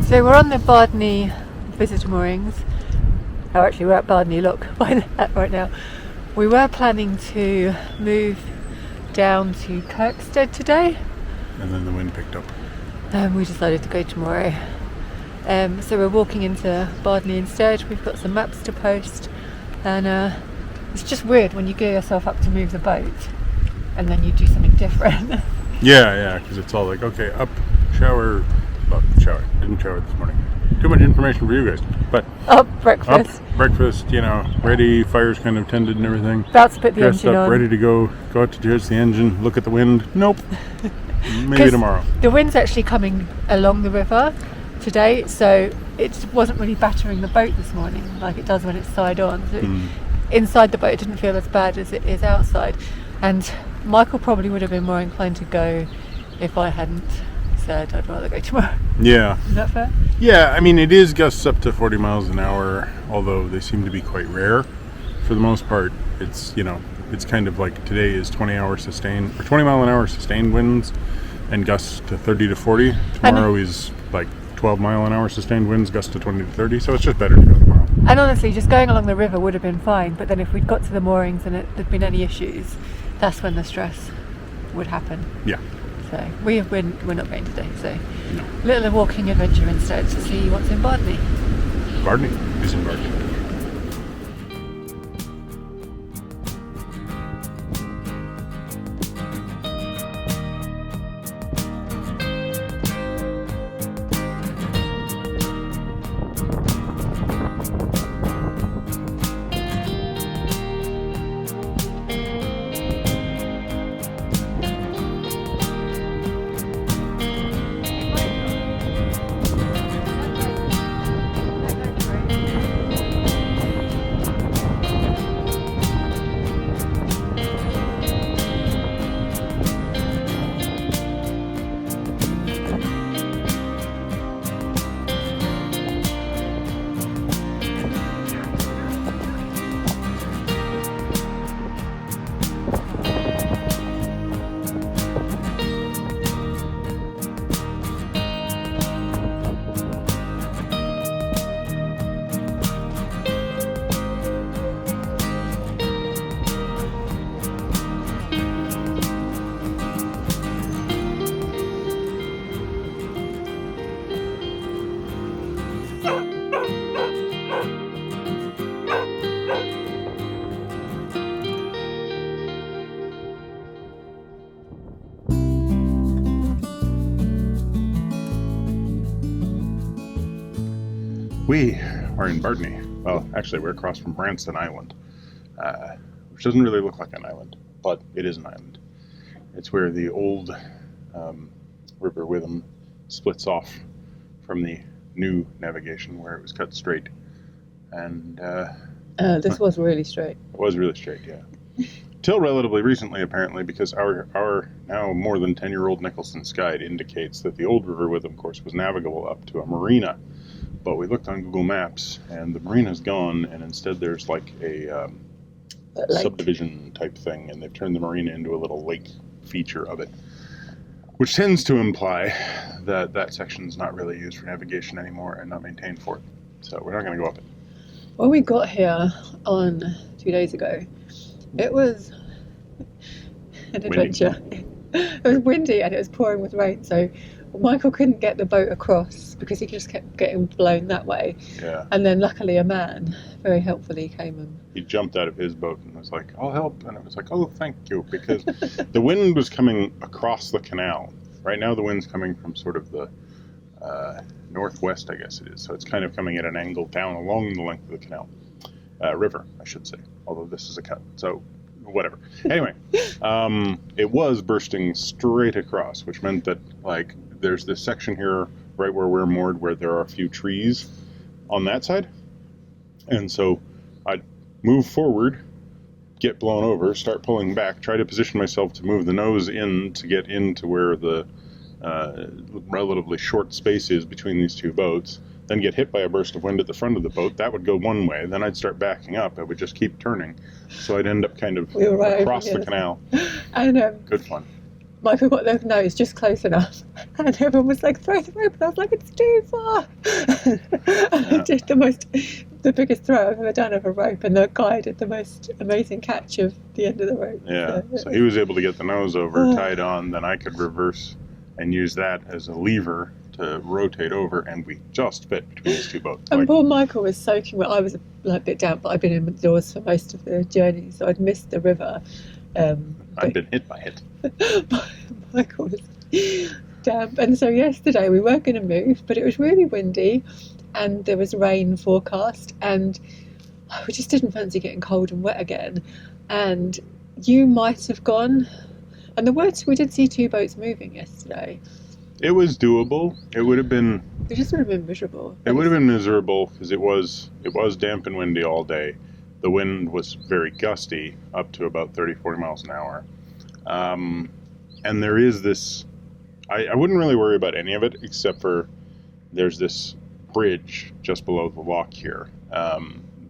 So we're on the Bardney visitor moorings. Oh, actually we're at Bardney Lock right now. We were planning to move down to Kirkstead today. And then the wind picked up. We decided to go tomorrow. So we're walking into Bardney instead. We've got some maps to post, and it's just weird when you gear yourself up to move the boat and then you do something different. Yeah, because it's all like, okay, up, shower, didn't shower this morning. Too much information for you guys. But breakfast. Breakfast, ready, fire's kind of tended and everything. About to put the engine on. Ready to go out to judge the engine, look at the wind. Nope. Maybe tomorrow. The wind's actually coming along the river today, so it wasn't really battering the boat this morning like it does when it's side on. So inside the boat it didn't feel as bad as it is outside. And Michael probably would have been more inclined to go if I hadn't said I'd rather go tomorrow. Yeah. Is that fair? Yeah, I mean, it is gusts up to 40 miles an hour, although they seem to be quite rare. For the most part, it's, it's kind of like today is 20 mile an hour sustained winds and gusts to 30 to 40. Tomorrow is like 12 mile an hour sustained winds, gusts to 20 to 30, so it's just better to go tomorrow. And honestly, just going along the river would have been fine, but then if we'd got to the moorings and there'd been any issues, that's when the stress would happen. Yeah. So we're not going today, so no. Little walking adventure instead to see what's in Bardney. Bardney is in Bardney. We are in Bardney. Well, actually, we're across from Branston Island, which doesn't really look like an island, but it is an island. It's where the old River Witham splits off from the new navigation, where it was cut straight. And this was really straight. It was really straight, yeah. Till relatively recently, apparently, because our now more than 10-year-old Nicholson's guide indicates that the old River Witham course was navigable up to a marina. But we looked on Google Maps, and the marina's gone, and instead there's like a subdivision type thing, and they've turned the marina into a little lake feature of it, which tends to imply that that section's not really used for navigation anymore and not maintained for it. So we're not going to go up it. When we got here on 2 days ago, it was an adventure. It was windy and it was pouring with rain, so Michael couldn't get the boat across because he just kept getting blown that way. Yeah. And then luckily a man very helpfully came and... He jumped out of his boat and was like, I'll help. And it was like, oh, thank you. Because the wind was coming across the canal. Right now the wind's coming from sort of the northwest, I guess it is. So it's kind of coming at an angle down along the length of the canal. River, I should say. Although this is a cut. So whatever. Anyway, it was bursting straight across, which meant that, like, there's this section here right where we're moored where there are a few trees on that side. And so I'd move forward, get blown over, start pulling back, try to position myself to move the nose in to get into where the relatively short space is between these two boats, then get hit by a burst of wind at the front of the boat. That would go one way. Then I'd start backing up. It would just keep turning. So I'd end up kind of across the canal. I know. Good fun. Michael got their nose just close enough, and everyone was like, throw the rope, and I was like, it's too far. I did the biggest throw I've ever done of a rope, and the guy did the most amazing catch of the end of the rope. Yeah, so he was able to get the nose over, tied on, then I could reverse and use that as a lever to rotate over, and we just fit between these two boats. And poor Michael was soaking wet. I was a bit damp, but I'd been indoors for most of the journey, so I'd missed the river. I'd been hit by it. Michael was damp, and so yesterday we were going to move, but it was really windy, and there was rain forecast, and we just didn't fancy getting cold and wet again. And you might have gone, and we did see 2 boats moving yesterday. It was doable. It would have been. It just would have been miserable. It would have been miserable because it was damp and windy all day. The wind was very gusty, up to about 30-40 miles an hour. And there is this, I wouldn't really worry about any of it, except for there's this bridge just below the lock here.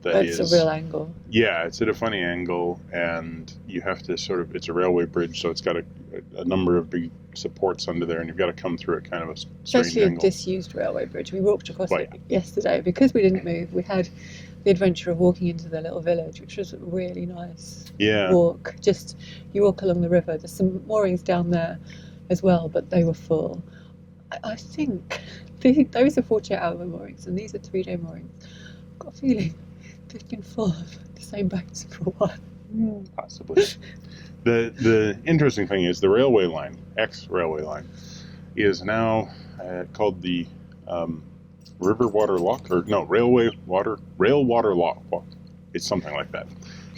That's a real angle. Yeah, it's at a funny angle, and you have to it's a railway bridge, so it's got a number of big supports under there, and you've got to come through it kind of a strange It's actually angle. a disused railway bridge. We walked across it yesterday. Because we didn't move, we had the adventure of walking into the little village, which was a really nice walk. Just, you walk along the river. There's some moorings down there as well, but they were full. I think those are 48-hour moorings, and these are 3-day moorings. I've got a feeling they've been full of the same boats for a while. Possibly. The interesting thing is the railway line, ex-railway line, is now called the River Water Lock, or no, Rail Water Lock. It's something like that.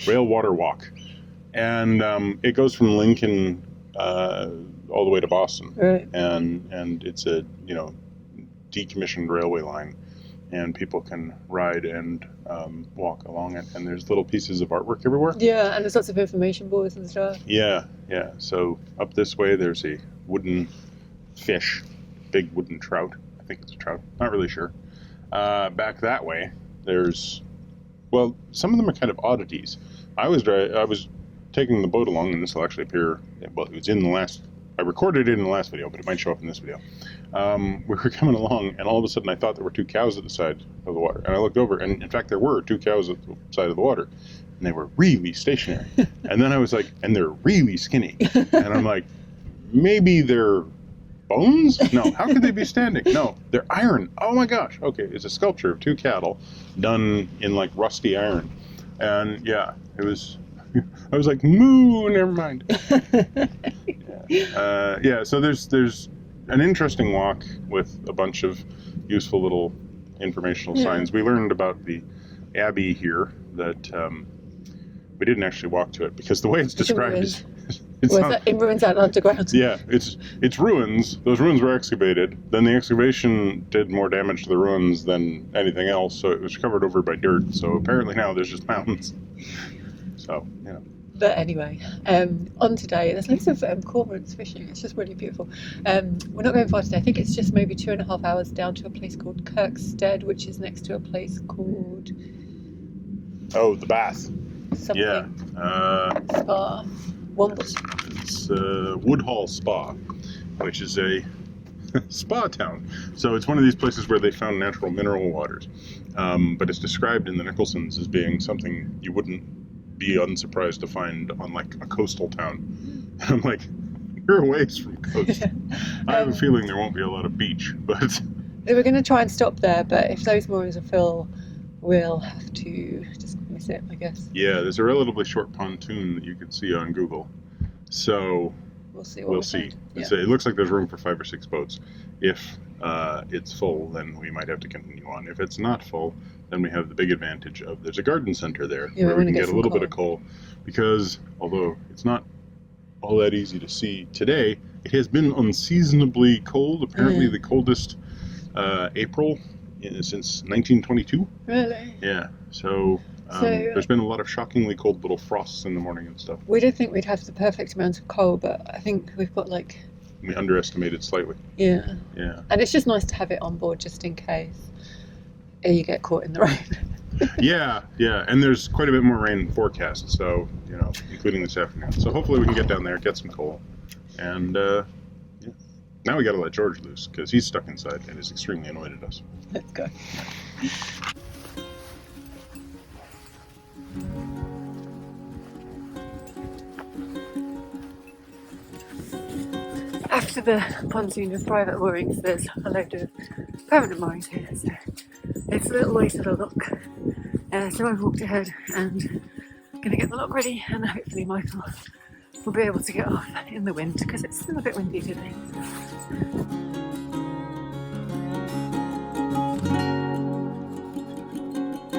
Rail Water Walk. And it goes from Lincoln all the way to Boston. Right. And it's a, decommissioned railway line. And people can ride and walk along it. And there's little pieces of artwork everywhere. Yeah, and there's lots of information boards and stuff. Yeah. So up this way, there's a wooden fish, big wooden trout. I think it's a trout. Not really sure. Back that way, there's, some of them are kind of oddities. I was taking the boat along, and this will actually appear, it was in the last, I recorded it in the last video, but it might show up in this video. We were coming along, and all of a sudden I thought there were 2 cows at the side of the water. And I looked over, and in fact there were 2 cows at the side of the water. And they were really stationary. And then I was like, and they're really skinny. And I'm like, maybe they're bones? No, how could they be standing? No, they're iron. Oh my gosh. Okay, it's a sculpture of 2 cattle done in like rusty iron. And yeah, it was, I was like, moo, never mind. So there's an interesting walk with a bunch of useful little informational signs. We learned about the abbey here that we didn't actually walk to it because the way it's described is in ruins out underground. Yeah, it's ruins. Those ruins were excavated. Then the excavation did more damage to the ruins than anything else, so it was covered over by dirt. So apparently now there's just mountains. So, But anyway, on today, there's loads of cormorants fishing. It's just really beautiful. We're not going far today. I think it's just maybe 2.5 hours down to a place called Kirkstead, which is next to a place called... Oh, the Bath. Something. Yeah. Spa. It's Woodhall Spa, which is a spa town. So it's one of these places where they found natural mineral waters. But it's described in the Nicholsons as being something you wouldn't be unsurprised to find on like a coastal town. And I'm like, you're a ways from coast. I have a feeling there won't be a lot of beach, but... We're going to try and stop there, but if those moorings are full, we'll have to just miss it, I guess. Yeah, there's a relatively short pontoon that you can see on Google. So we'll see. Yeah. It looks like there's room for 5 or 6 boats. If it's full, then we might have to continue on. If it's not full, then we have the big advantage of there's a garden center there where we can get a little bit of coal. Because although it's not all that easy to see today, it has been unseasonably cold. Apparently the coldest April since 1922. Really? Yeah. So there's been a lot of shockingly cold little frosts in the morning and stuff. We did think we'd have the perfect amount of coal, but I think we've got we underestimated slightly. Yeah. Yeah. And it's just nice to have it on board just in case you get caught in the rain. Yeah. And there's quite a bit more rain forecast, so, including this afternoon. So hopefully we can get down there, get some coal. And yeah. Now we got to let George loose because he's stuck inside and is extremely annoyed at us. Let's go. After the pontoon of private moorings, there's a load of permanent moorings here, so it's a little way to the lock. So I've walked ahead and going to get the lock ready, and hopefully Michael will be able to get off in the wind because it's still a bit windy today.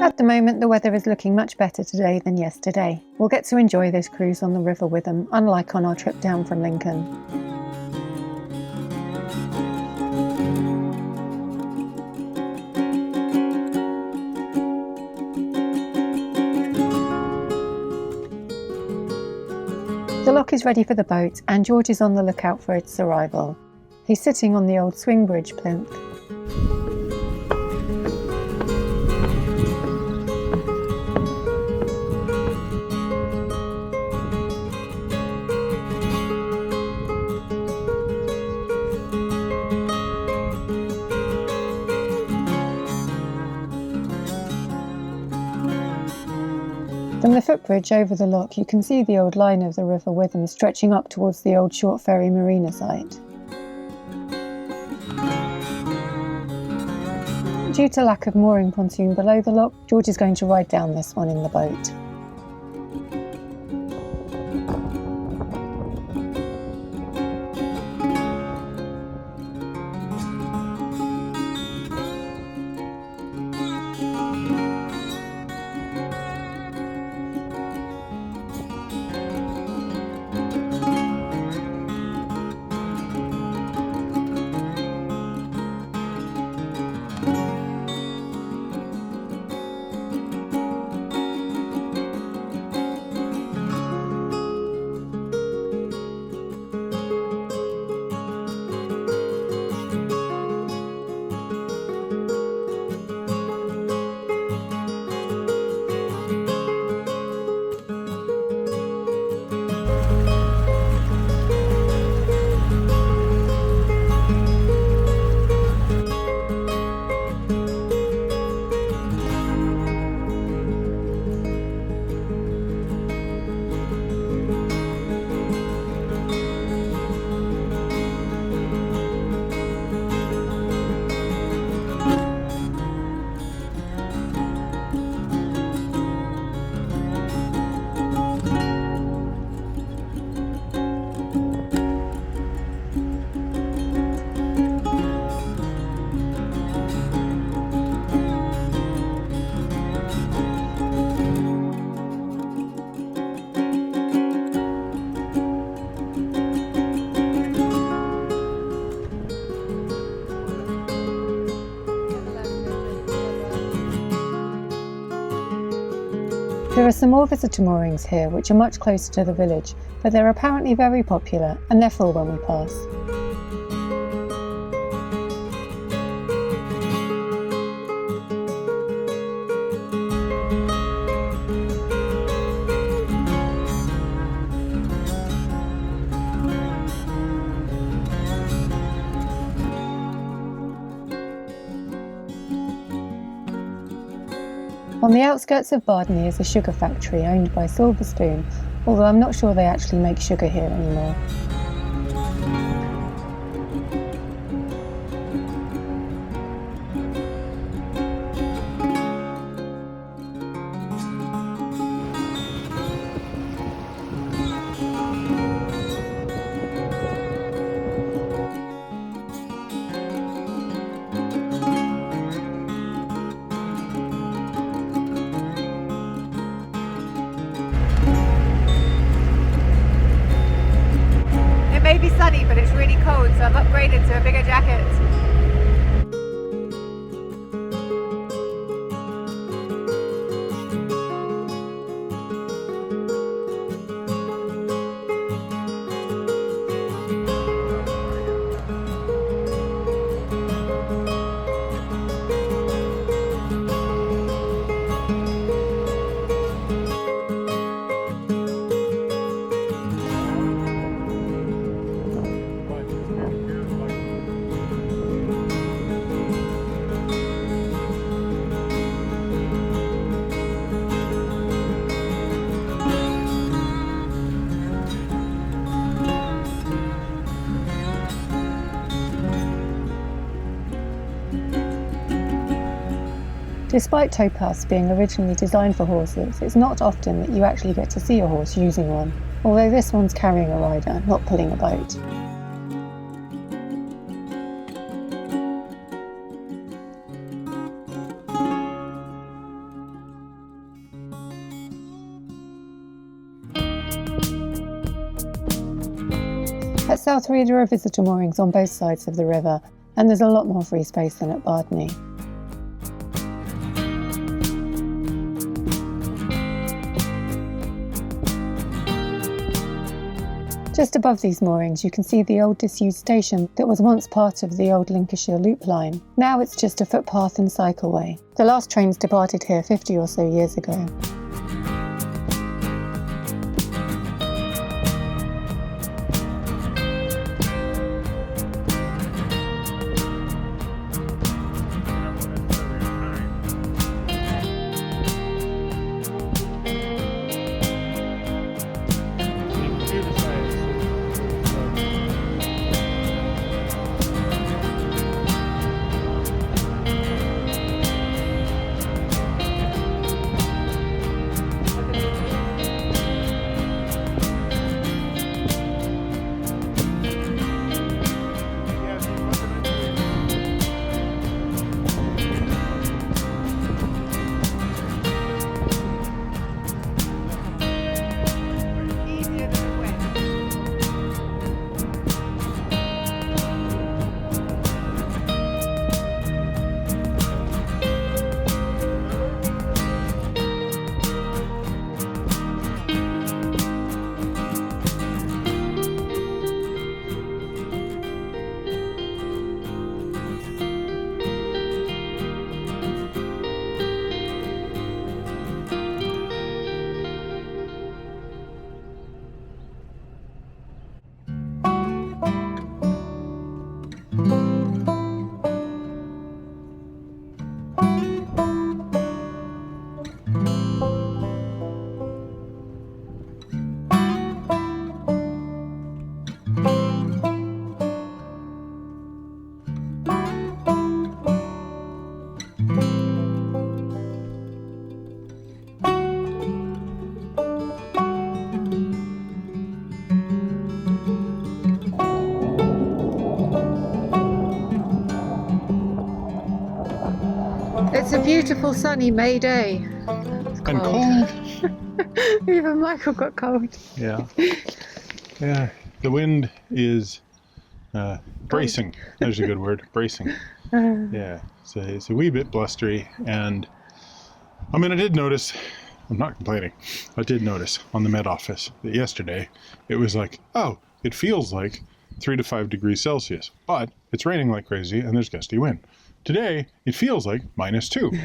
At the moment, the weather is looking much better today than yesterday. We'll get to enjoy this cruise on the River Witham, unlike on our trip down from Lincoln. The lock is ready for the boat and George is on the lookout for its arrival. He's sitting on the old swing bridge plinth. From the footbridge over the lock, you can see the old line of the River Witham stretching up towards the old short ferry marina site. Due to lack of mooring pontoon below the lock, George is going to ride down this one in the boat. There are some more visitor moorings here which are much closer to the village, but they're apparently very popular and they're full when we pass. On the outskirts of Bardney is a sugar factory owned by Silver Spoon, although I'm not sure they actually make sugar here anymore. It may be sunny, but it's really cold, so I've upgraded to a bigger jacket. Despite towpaths being originally designed for horses, it's not often that you actually get to see a horse using one, although this one's carrying a rider, not pulling a boat. At Southreed there are visitor moorings on both sides of the river, and there's a lot more free space than at Bardney. Just above these moorings you can see the old disused station that was once part of the old Lincolnshire Loop line. Now it's just a footpath and cycleway. The last trains departed here 50 or so years ago. It's a beautiful sunny May day. It's And cold. Even Michael got cold. Yeah. Yeah. The wind is bracing. There's a good word. Bracing. Yeah. So it's a wee bit blustery. And I mean, I did notice, I'm not complaining, I did notice on the Met Office that yesterday it was like, oh, it feels like 3 to 5 degrees Celsius, but it's raining like crazy and there's gusty wind. Today, it feels like -2,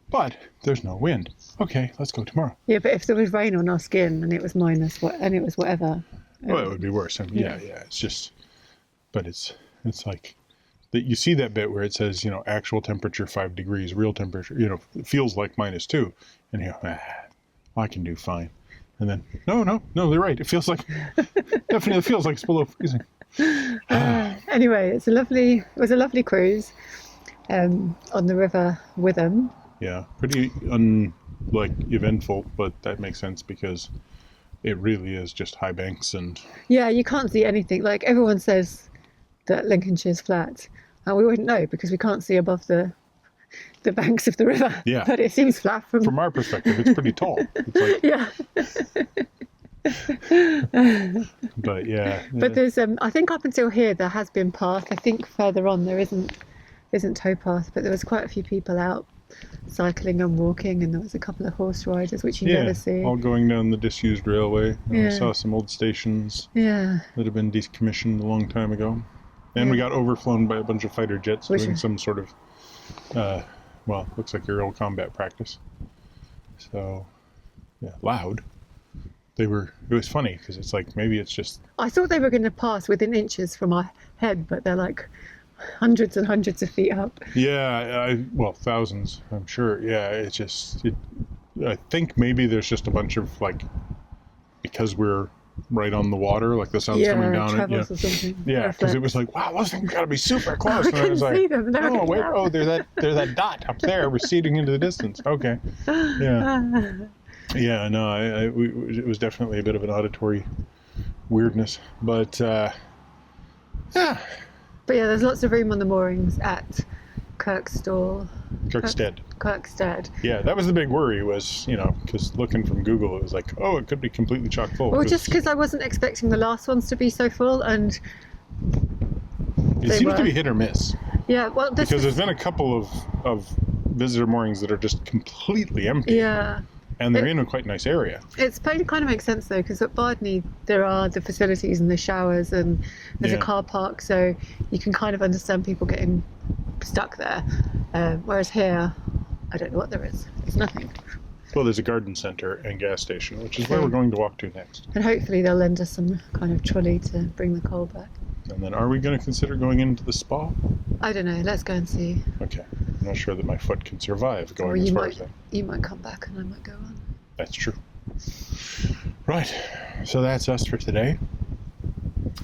but there's no wind. Okay, let's go tomorrow. Yeah, but if there was rain on our skin and it was and it was whatever. Well, it would be worse. I mean, yeah, it's just, but it's like, that you see that bit where it says, actual temperature 5 degrees, real temperature, it feels like -2, and you go, I can do fine. And then, no, they're right. It feels like, definitely feels like it's below freezing. Anyway, it was a lovely cruise. On the River Witham. Yeah, pretty eventful, but that makes sense because it really is just high banks and... Yeah, you can't see anything. Like everyone says that Lincolnshire's flat, and we wouldn't know because we can't see above the banks of the river. Yeah. But it seems flat from our perspective. It's pretty tall. It's like... Yeah. But yeah. But there's I think up until here there has been path. I think further on there isn't towpath, but there was quite a few people out cycling and walking, and there was a couple of horse riders which you never see. All going down the disused railway. We saw some old stations that have been decommissioned a long time ago, and we got overflown by a bunch of fighter jets doing some sort of looks like aerial combat practice. So loud. It was funny because it's like, maybe it's just... I thought they were going to pass within inches from our head, but they're like hundreds and hundreds of feet up. Yeah, thousands, I'm sure. Yeah, I think maybe there's just a bunch of, like, because we're right on the water, like the sun's coming down. Travels or something. Yeah, because it was like, wow, those things got to be super close. And I was like, see them. oh, wait, there's that dot up there receding into the distance. Okay. Yeah. Yeah, no, it was definitely a bit of an auditory weirdness. But, yeah. But yeah, there's lots of room on the moorings at Kirkstead. Yeah, that was the big worry was, because looking from Google, it was like, oh, it could be completely chock full. Well, just because I wasn't expecting the last ones to be so full, and it seems to be hit or miss. Yeah, well, because there's been a couple of visitor moorings that are just completely empty. Yeah. And they're in a quite nice area. It kind of makes sense though, because at Bardney there are the facilities and the showers, and there's a car park, so you can kind of understand people getting stuck there. Whereas here, I don't know what there is. There's nothing. Well, there's a garden centre and gas station, which is where we're going to walk to next. And hopefully they'll lend us some kind of trolley to bring the coal back. And then are we going to consider going into the spa? I don't know. Let's go and see. Okay. I'm not sure that my foot can survive going as far as that. You might come back and I might go on. That's true. Right. So that's us for today.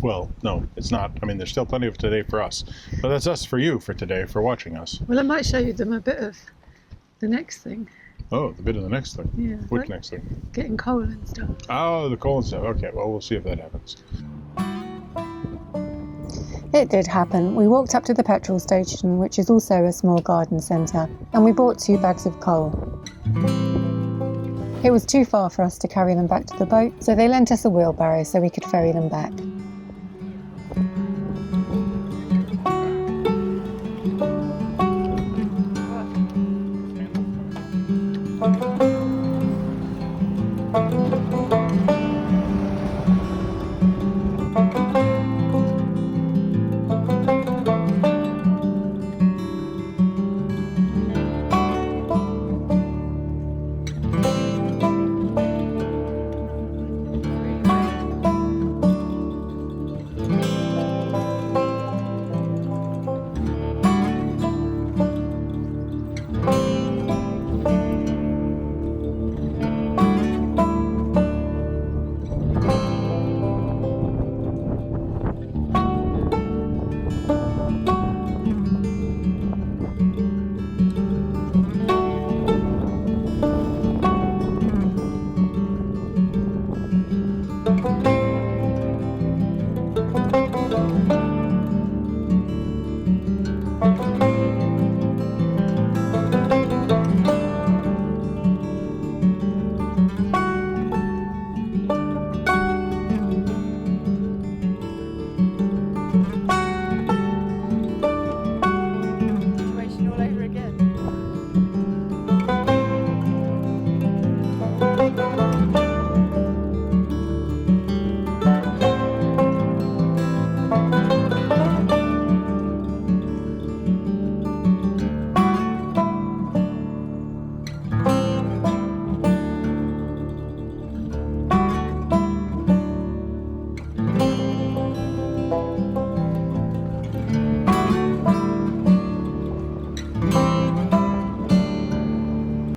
Well, no, it's not. I mean, there's still plenty of today for us. But that's us for you for today, for watching us. Well, I might show you them a bit of the next thing. Oh, the bit of the next thing? Yeah. What next thing? Getting coal and stuff. Oh, the coal and stuff. Okay, well, we'll see if that happens. It did happen. We walked up to the petrol station, which is also a small garden centre, and we bought 2 bags of coal. It was too far for us to carry them back to the boat, so they lent us a wheelbarrow so we could ferry them back.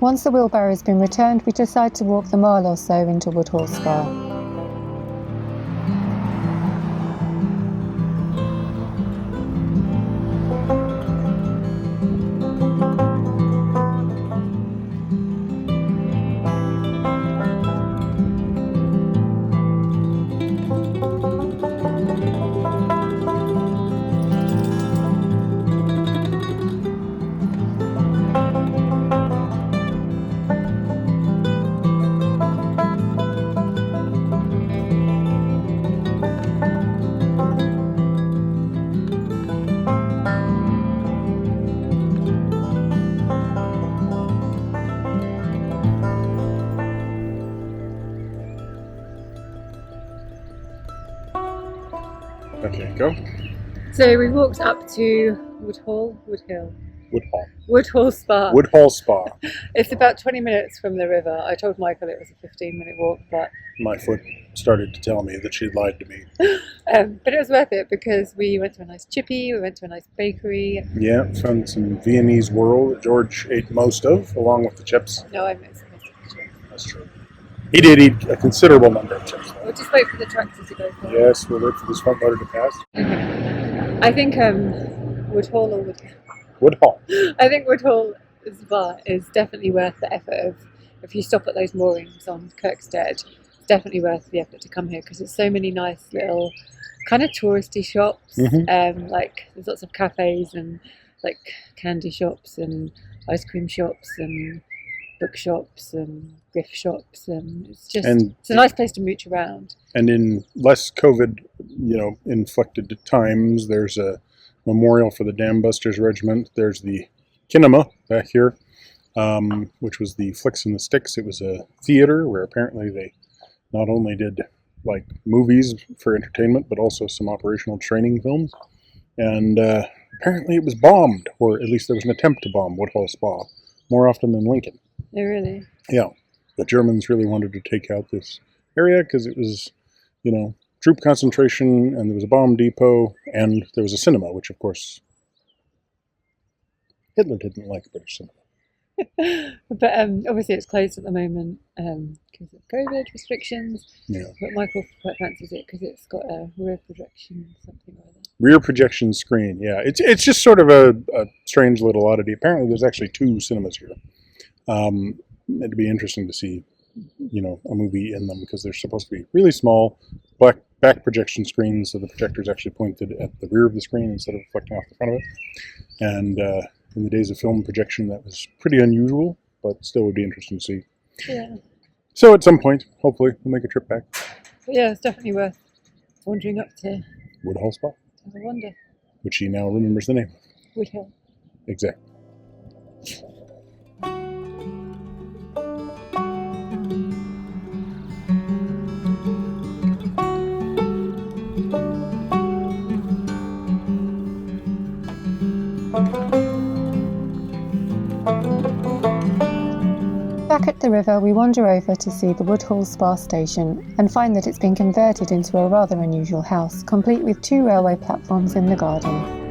Once the wheelbarrow has been returned, we decide to walk the mile or so into Woodhall Spa. Okay, go. So we walked up to Woodhall Spa. Woodhall Spa. It's about 20 minutes from the river. I told Michael it was a 15-minute walk, but My foot started to tell me that she'd lied to me. but it was worth it because we went to a nice chippy, we went to a nice bakery. Yeah, found some Viennese whirl that George ate most of, along with the chips. No, I missed the chips. That's true. He did eat a considerable number of chips. Well, We'll just wait for the tractor to go through. Yes, we'll wait for this front motor to pass. Okay. I think Woodhall or Woodhall. I think Woodhall Spa is definitely worth the effort of, if you stop at those moorings on Kirkstead, it's definitely worth the effort to come here because it's so many nice little kind of touristy shops. Like there's lots of cafes and like candy shops and ice cream shops and bookshops and gift shops, and it's a nice place to mooch around. And in less COVID, inflicted times, there's a memorial for the Dam Busters Regiment. There's the Kinema back here, which was the Flicks and the Sticks. It was a theater where apparently they not only did like movies for entertainment, but also some operational training films. And apparently it was bombed, or at least there was an attempt to bomb Woodhall Spa, more often than Lincoln. Oh, really? Yeah. The Germans really wanted to take out this area because it was, troop concentration, and there was a bomb depot, and there was a cinema, which of course Hitler didn't like British cinema. But obviously it's closed at the moment because of COVID restrictions. Yeah. But Michael quite fancies it because it's got a rear projection something or other. Rear projection screen, yeah. It's just sort of a strange little oddity. Apparently there's actually 2 cinemas here. It'd be interesting to see, a movie in them because they're supposed to be really small, back projection screens, so the projector's actually pointed at the rear of the screen instead of reflecting off the front of it. And in the days of film projection, that was pretty unusual, but still would be interesting to see. Yeah. So at some point, hopefully, we'll make a trip back. But yeah, it's definitely worth wandering up to Woodhall Spa, have a wander. which he now remembers the name of. Woodhill. Exactly. Back at the river, we wander over to see the Woodhall Spa station and find that it's been converted into a rather unusual house, complete with 2 railway platforms in the garden.